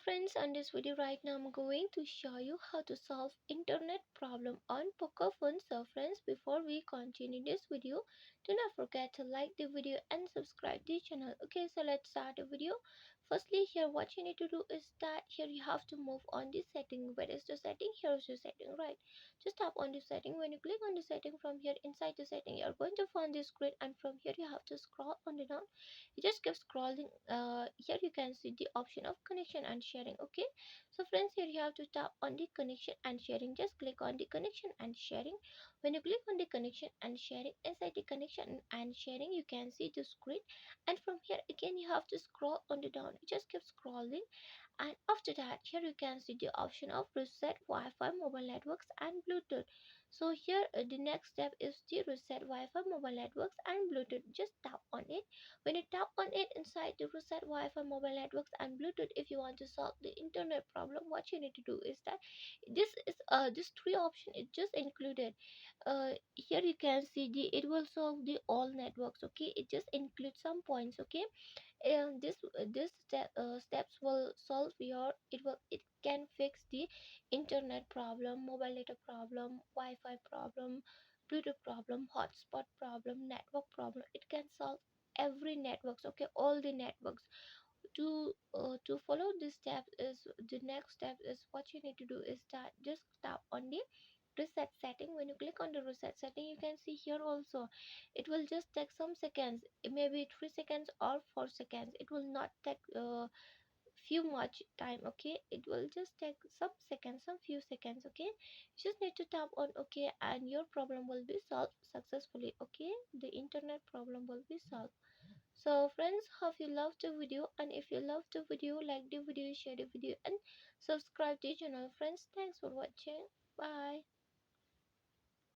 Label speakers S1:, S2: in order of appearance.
S1: friends, on this video right now I'm going to show you how to solve internet problem on Poco phone. So friends, before we continue this video, do not forget to like the video and subscribe the channel. Okay, so let's start the video. Firstly, here what you need to do is that here you have to move on the setting. Where is the setting? Here is the setting, right? Just tap on the setting. When you click on the setting, from here inside the setting you're going to find the screen, and from here you have to scroll on the down. You just keep scrolling. Here you can see the option of connection and sharing. Okay, so friends, here you have to tap on the connection and sharing. Just click on the connection and sharing. When you click on the connection and sharing, inside the connection and sharing you can see the screen, and from here again you have to scroll on the down. You just keep scrolling, and after that here you can see the option of reset Wi-Fi, mobile networks and Bluetooth. So here the next step is the reset Wi-Fi, mobile networks and Bluetooth. Just tap on it. When you tap on it, inside the reset Wi-Fi, mobile networks and Bluetooth, if you want to solve the internet problem, what you need to do is that this three option is just included. Here you can see the it will solve the all networks. Okay, it just includes some points. Okay, and this steps will solve your it can fix the internet problem, mobile data problem, Wi-Fi problem, Bluetooth problem, hotspot problem, network problem. It can solve every networks. Okay, all the networks. To follow this step is the next step is what you need to do is that just tap on the reset setting. When you click on the reset setting, you can see here also it will just take some seconds. It may be 3 seconds or 4 seconds. It will not take few much time. Okay, it will just take some seconds, some few seconds. Okay, you just need to tap on okay, and your problem will be solved successfully. Okay, the internet problem will be solved. So friends, hope you loved the video, and if you loved the video, like the video, share the video and subscribe to the channel. Friends, thanks for watching. Bye.